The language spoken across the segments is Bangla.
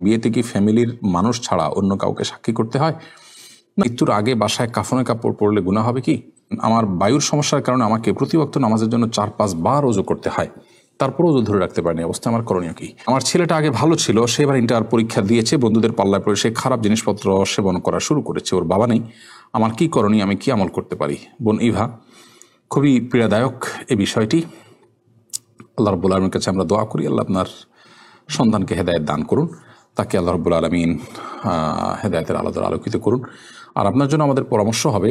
বিয়েতে কি ফ্যামিলির মানুষ ছাড়া অন্য কাউকে সাক্ষী করতে হয়? মৃত্যুর আগে বাসায় কাফনে কাপড় পরলে গুনাহ হবে কি? আমার বায়ুর সমস্যার কারণে আমাকে প্রতি ওয়াক্ত নামাজের জন্য 4-5 বার ওযু করতে হয়, তারপরও ওযু ধরে রাখতে পারিনি, অবস্থা আমার করণীয় কি? আমার ছেলেটা আগে ভালো ছিল, সে এবার ইন্টার পরীক্ষা দিয়েছে, বন্ধুদের পাল্লায় পড়ে সে খারাপ জিনিসপত্র সেবন করা শুরু করেছে, ওর বাবা নেই, আমার কি করণীয়, আমি কি আমল করতে পারি? বোন ইভা, খুবই পীড়াদায়ক এই বিষয়টি। আল্লাহ রাব্বুল আলামিনের কাছে আমরা দোয়া করি, আল্লাহ আপনার সন্তানকে হেদায়েত দান করুন, তাকে আল্লাহ রাব্বুল আলামিন হেদায়েতের আলো দ্বারা আলোকিত করুন। আর আপনার জন্য আমাদের পরামর্শ হবে,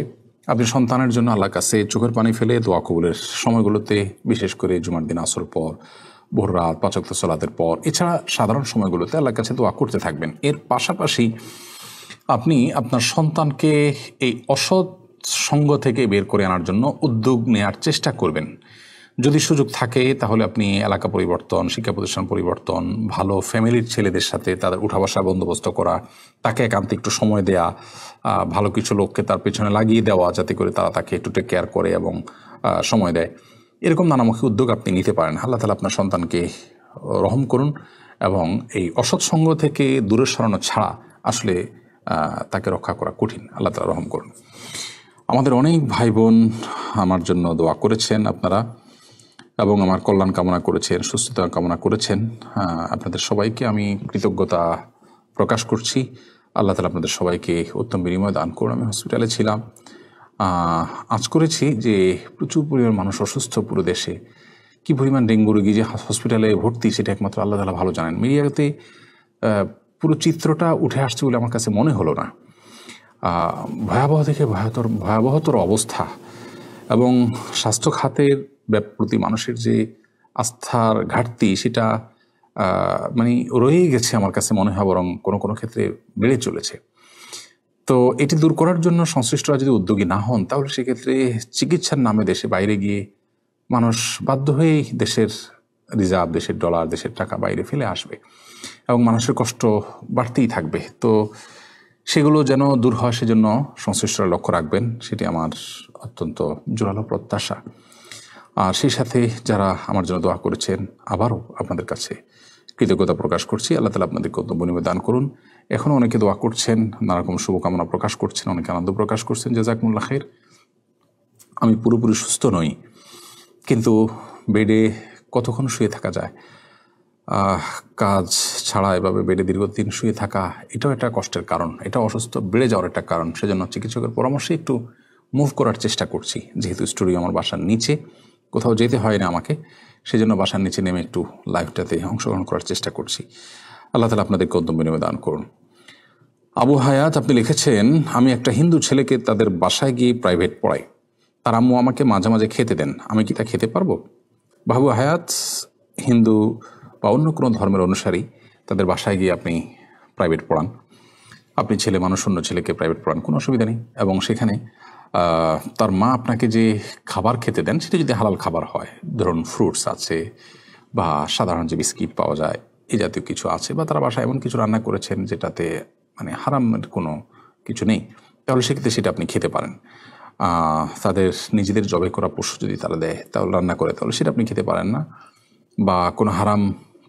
আপনি সন্তানের জন্য আল্লাহর কাছে চোখের পানি ফেলে দোয়া কবুলের সময়গুলোতে, বিশেষ করে জুমার দিন আসর পর, ভোর রাত, 5 ওয়াক্ত সালাতের পর, এছাড়া সাধারণ সময়গুলোতে আল্লাহর কাছে দোয়া করতে থাকবেন। এর পাশাপাশি আপনি আপনার সন্তানকে এই অসৎ সঙ্গ থেকে বের করে আনার জন্য উদ্যোগ নেওয়ার চেষ্টা করবেন। যদি সুযোগ থাকে তাহলে আপনি এলাকা পরিবর্তন, শিক্ষা প্রতিষ্ঠান পরিবর্তন, ভালো ফ্যামিলির ছেলেদের সাথে তাদের উঠা বসা বন্দোবস্ত করা, তাকে একান্তে একটু সময় দেয়া, ভালো কিছু লোককে তার পেছনে লাগিয়ে দেওয়া যাতে করে তারা তাকে একটু টেক কেয়ার করে এবং সময় দেয়, এরকম নানামুখী উদ্যোগ আপনি নিতে পারেন। আল্লাহ তাআলা আপনার সন্তানকে রহম করুন এবং এই অসৎ সঙ্গ থেকে দূরে সরানো ছাড়া আসলে তাকে রক্ষা করা কঠিন। আল্লাহ তাআলা রহম করুন। আমাদের অনেক ভাই বোন আমার জন্য দোয়া করেছেন আপনারা, এবং আমার কল্যাণ কামনা করেছেন, সুস্থতা কামনা করেছেন। আপনাদের সবাইকে আমি কৃতজ্ঞতা প্রকাশ করছি। আল্লাহ তাআলা আপনাদের সবাইকে উত্তম বিনিময় দান করুন। আমি হসপিটালে ছিলাম, আজ করেছি যে প্রচুর পরিমাণ মানুষ অসুস্থ পুরো দেশে, কি পরিমাণ ডেঙ্গু রোগী যে হসপিটালে ভর্তি সেটা একমাত্র আল্লাহ তাআলা ভালো জানেন। মিডিয়াতে পুরো চিত্রটা উঠে আসছে বলে আমার কাছে মনে হলো না। ভয়াবহ থেকে ভয়াবহতর অবস্থা, এবং স্বাস্থ্য খাতের প্রতি মানুষের যে আস্থার ঘাটতি সেটা মানে রয়েই গেছে আমার কাছে মনে হয়, বরং কোনো কোনো ক্ষেত্রে বেড়ে চলেছে। তো এটি দূর করার জন্য সংশ্লিষ্টরা যদি উদ্যোগী না হন তাহলে সেক্ষেত্রে চিকিৎসার নামে দেশে বাইরে গিয়ে মানুষ বাধ্য হয়েই দেশের রিজার্ভ, দেশের ডলার, দেশের টাকা বাইরে ফেলে আসবে এবং মানুষের কষ্ট বাড়তেই থাকবে। তো সেগুলো যেন দূর হয় সেজন্য সংশ্লিষ্টরা লক্ষ্য রাখবেন, সেটি আমার অত্যন্ত জোরালো প্রত্যাশা। আর সেই সাথে যারা আমার জন্য দোয়া করেছেন আবারও আপনাদের কাছে কৃতজ্ঞতা প্রকাশ করছি। আল্লাহ তাআলা আপনাদেরকে উত্তম বিনিময় দান করুন। এখনও অনেকে দোয়া করছেন, নানারকম শুভকামনা প্রকাশ করছেন, অনেকে আনন্দ প্রকাশ করছেন, জাযাকুমুল্লাহ খাইর। আমি পুরোপুরি সুস্থ নই, কিন্তু বেডে কতক্ষণ শুয়ে থাকা যায়, কাজ ছাড়া এভাবে বেডে দীর্ঘদিন শুয়ে থাকা, এটাও একটা কষ্টের কারণ, এটা অসুস্থ বেড়ে যাওয়ার একটা কারণ। সেজন্য চিকিৎসকের পরামর্শে একটু মুভ করার চেষ্টা করছি। যেহেতু স্টুডিও আমার বাসার নিচে, কোথাও যেতে হয় না আমাকে, সেজন্য বাসার নিচে নেমে একটু লাইভটাতে অংশগ্রহণ করার চেষ্টা করছি। আল্লাহ তাআলা আপনাদেরকে উত্তম বিনিময় দান করুন। আবু হায়াত, আপনি লিখেছেন, আমি একটা হিন্দু ছেলেকে তাদের বাসায় গিয়ে প্রাইভেট পড়াই, তার আম্মু আমাকে মাঝে মাঝে খেতে দেন, আমি কি তা খেতে পারবো? বাবু হায়াত, হিন্দু বা অন্য কোনো ধর্মের অনুসারী তাদের বাসায় গিয়ে আপনি প্রাইভেট পড়ান, আপনি ছেলে মানুষ অন্য ছেলেকে প্রাইভেট পড়ান, কোনো অসুবিধা নেই। এবং সেখানে তার মা আপনাকে যে খাবার খেতে দেন সেটা যদি হালাল খাবার হয়, ধরুন ফ্রুটস আছে বা সাধারণ যে বিস্কিট পাওয়া যায় এই জাতীয় কিছু আছে, বা তারা বাসায় এমন কিছু রান্না করেছেন যেটাতে মানে হারামের কোনো কিছু নেই, তাহলে সেক্ষেত্রে সেটা আপনি খেতে পারেন। তাদের নিজেদের জবাই করা পশু যদি তারা দেয়, তাহলে রান্না করে, তাহলে সেটা আপনি খেতে পারেন না, বা কোনো হারাম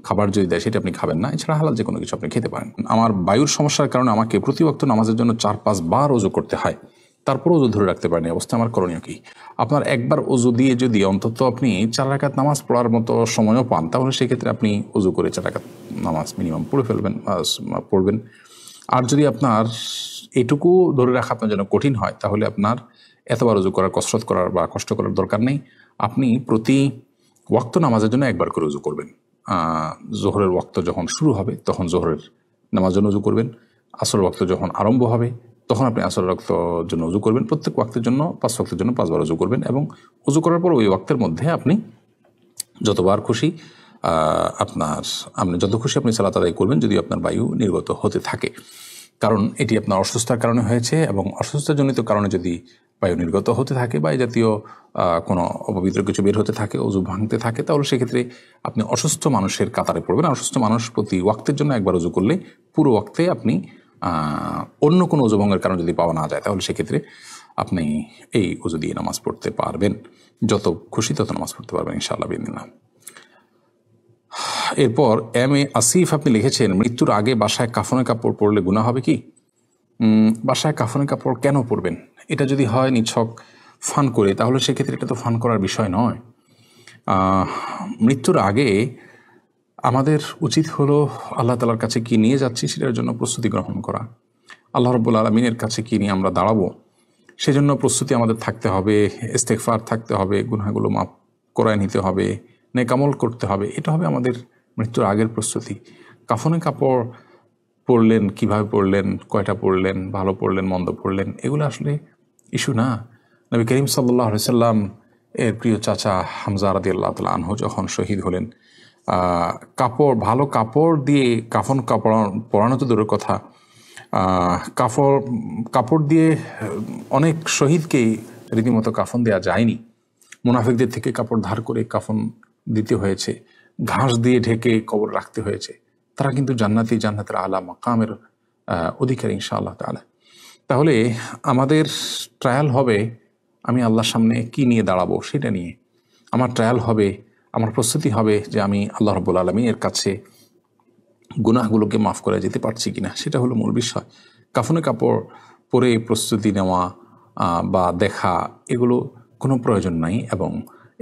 খাবার যদি দেয় সেটা আপনি খাবেন না। এছাড়া হালাল যে কোনো কিছু আপনি খেতে পারেন। আমার বায়ুর সমস্যার কারণে আমাকে প্রতি ওয়াক্ত নামাজের জন্য 4-5 বার ওযু করতে হয়, তারপরও ওযু ধরে রাখতে পারেনি, অবস্থা আমার করণীয় কি? আপনার একবার ওযু দিয়ে যদি অন্তত আপনি 4 রাকাত নামাজ পড়ার মতো সময়ও পান, তাহলে সেক্ষেত্রে আপনি ওযু করে 4 রাকাত নামাজ মিনিমাম পড়বেন। আর যদি আপনার এটুকু ধরে রাখা আপনার জন্য কঠিন হয়, তাহলে আপনার এতবার ওযু করার, কসরত করার বা কষ্ট করার দরকার নেই। আপনি প্রতি ওয়াক্ত নামাজের জন্য একবার করে ওযু করবেন। জোহরের ওয়াক্ত যখন শুরু হবে তখন জোহরের নামাজের জন্য ওযু করবেন, আসরের ওয়াক্ত যখন আরম্ভ হবে তখন আপনি আসরের ওয়াক্তের জন্য ওযু করবেন। প্রত্যেক ওয়াক্তের জন্য 5 ওয়াক্তের জন্য 5 বার ওযু করবেন, এবং ওযু করার পর ওই ওয়াক্তের মধ্যে আপনি যতবার খুশি আপনি যত খুশি আপনি সালাত আদায় করবেন, যদি আপনার বায়ু নির্গত হতে থাকে। কারণ এটি আপনার অসুস্থতার কারণে হয়েছে, এবং অসুস্থতাজনিত কারণে যদি বায়ু নির্গত হতে থাকে বা এই জাতীয় কোনো অপবিত্র কিছু বের হতে থাকে, ওযু ভাঙতে থাকে, তাহলে সেক্ষেত্রে আপনি অসুস্থ মানুষের কাতারে পড়বেন। অসুস্থ মানুষ প্রতি ওয়াক্তের জন্য একবার ওযু করলে পুরো ওয়াক্তে আপনি অন্য কোনো ওযু ভঙ্গের কারণ যদি পাওয়া না যায়, তাহলে সেক্ষেত্রে আপনি এই ওযু দিয়ে নামাজ পড়তে পারবেন, যত খুশি তত নামাজ পড়তে পারবেন ইনশাআল্লাহ বিদিনিল্লাহ। এরপর এম এ আসিফ আপনি লিখেছেন, মৃত্যুর আগে বাসায় কাফনের কাপড় পরলে গুনাহ হবে কি? বাসায় কাফনের কাপড় কেন পরবেন? এটা যদি হয় নিছক ফান করে, তাহলে সেক্ষেত্রে এটা তো ফান করার বিষয় নয়। মৃত্যুর আগে আমাদের উচিত হলো আল্লাহ তালার কাছে কি নিয়ে যাচ্ছি সেটার জন্য প্রস্তুতি গ্রহণ করা। আল্লাহ রাব্বুল আলামিনের কাছে কি নিয়ে আমরা দাঁড়াবো সেজন্য প্রস্তুতি আমাদের থাকতে হবে, ইস্তেগফার থাকতে হবে, গুনাহগুলো মাফ করায় নিতে হবে, নেকামল করতে হবে। এটা হবে আমাদের মৃত্যুর আগের প্রস্তুতি। কাফনে কাপড় পরলেন, কিভাবে পরলেন, কয়টা পরলেন, ভালো পরলেন, মন্দ পরলেন, এগুলো আসলে ইস্যু না। নবী করিম সাল্লাল্লাহু আলাইহি সাল্লাম এর প্রিয় চাচা হামজা রাদিয়াল্লাহু তাআলা আনহু যখন শহীদ হলেন, কাপড়, ভালো কাপড় দিয়ে কাফন কাপড় পরানো তো দূরের কথা, কাপড় দিয়ে অনেক শহীদকেই রীতিমতো কাফন দেওয়া যায়নি। মুনাফিকদের থেকে কাপড় ধার করে কাফন দিতে হয়েছে, ঘাস দিয়ে ঢেকে কবর রাখতে হয়েছে। তারা কিন্তু জান্নাতের আলা মাকামের অধিকারী ইনশাআল্লাহ তাআলা। তাহলে আমাদের ট্রায়াল হবে আমি আল্লাহর সামনে কি নিয়ে দাঁড়াবো সেটা নিয়ে। আমার ট্রায়াল হবে, আমার প্রস্তুতি হবে যে আমি আল্লাহ রাব্বুল আলামিনের কাছে গুনাহগুলোকে মাফ করে যেতে পারছি কিনা, সেটা হলো মূল বিষয়। কাফনে কাপড় পরে প্রস্তুতি নেওয়া বা দেখা, এগুলো কোনো প্রয়োজন নাই, এবং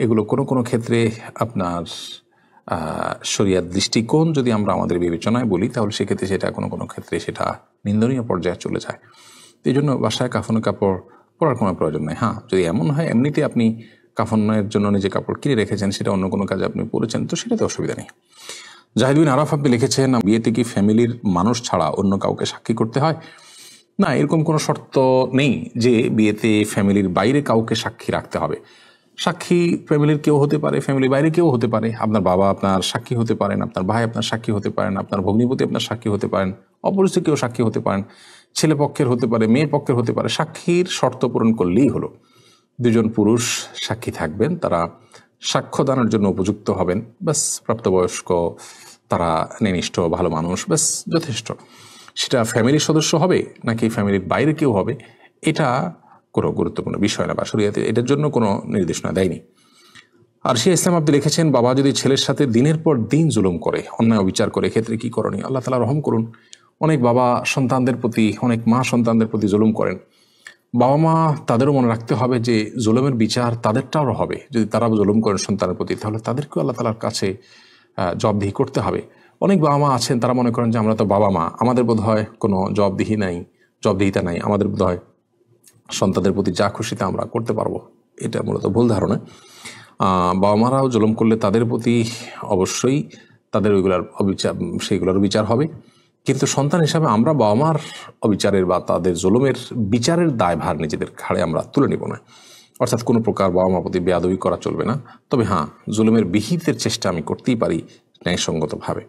এগুলো কোনো ক্ষেত্রে আপনার শরিয়াত দৃষ্টিকোণ যদি আমরা আমাদের বিবেচনায় বলি, তাহলে সেক্ষেত্রে সেটা কোনো ক্ষেত্রে সেটা নিন্দনীয় পর্যায়ে চলে যায়। এই জন্য বাসায় কাফনে কাপড় পরার কোনো প্রয়োজন নেই। হ্যাঁ, যদি এমন হয় এমনিতে আপনি কাফনের জন্য নিজে কাপড় কিনে রেখেছেন, সেটা অন্য কোনো কাজে আপনি পরেছেন, তো সেটাতে অসুবিধা নেই। জাহিদ আরাফ আপনি লিখেছেন, বিয়েতে কি ফ্যামিলির মানুষ ছাড়া অন্য কাউকে সাক্ষী করতে হয়? না, এরকম কোনো শর্ত নেই যে বিয়েতে ফ্যামিলির বাইরে কাউকে সাক্ষী রাখতে হবে। সাক্ষী ফ্যামিলির কেউ হতে পারে, ফ্যামিলির বাইরে কেউ হতে পারে। আপনার বাবা আপনার সাক্ষী হতে পারেন, আপনার ভাই আপনার সাক্ষী হতে পারেন, আপনার ভগ্নিপতি আপনার সাক্ষী হতে পারেন, অপরিচিত কেউ সাক্ষী হতে পারেন, ছেলে পক্ষের হতে পারে, মেয়ে পক্ষের হতে পারে। সাক্ষীর শর্ত পূরণ করলেই হলো। দুজন পুরুষ সাক্ষী থাকবেন, তারা সাক্ষ্যদানের জন্য উপযুক্ত হবেন, ব্যাস। প্রাপ্তবয়স্ক, তারা নির্দিষ্ট ভালো মানুষ, ব্যাস যথেষ্ট। সেটা ফ্যামিলির সদস্য হবে নাকি ফ্যামিলির বাইরে কেউ হবে, এটা কোনো গুরুত্বপূর্ণ বিষয় না, বা শরিয়াতে এটার জন্য কোনো নির্দেশনা দেয়নি। আর সে ইসলাম আপনি লিখেছেন, বাবা যদি ছেলের সাথে দিনের পর দিন জুলুম করে, অন্যায় অবিচার করে, ক্ষেত্রে কি করণীয়? আল্লাহ তাআলা রহম করুন। অনেক বাবা সন্তানদের প্রতি, অনেক মা সন্তানদের প্রতি জুলুম করেন। বাবা মা তাদেরও মনে রাখতে হবে যে জুলুমের বিচার তাদেরটাও হবে। যদি তারা জুলুম করেন সন্তানের প্রতি, তাহলে তাদেরকেও আল্লাহ তাআলার কাছে জবাবদিহি করতে হবে। অনেক বাবা মা আছেন, তারা মনে করেন যে আমরা তো বাবা মা, আমাদের বোধ হয় কোনো জবাবদিহিতা নাই, আমাদের বোধ হয় সন্তানদের প্রতি যা খুশিতে আমরা করতে পারবো। এটা মূলত ভুল ধারণা। বাবা মারাও জুলুম করলে তাদের প্রতি অবশ্যই তাদের সেইগুলোর বিচার হবে, কিন্তু সন্তান হিসাবে আমরা বাবা মার অবিচারের বা তাদের জুলুমের বিচারের দায়ভার নিজেদের ঘাড়ে আমরা তুলে নিব না। অর্থাৎ কোনো প্রকার বাবা মার প্রতি বেয়াদবি করা চলবে না। তবে হ্যাঁ, জুলুমের বিহিতের চেষ্টা আমি করতেই পারি ন্যায়সঙ্গতভাবে।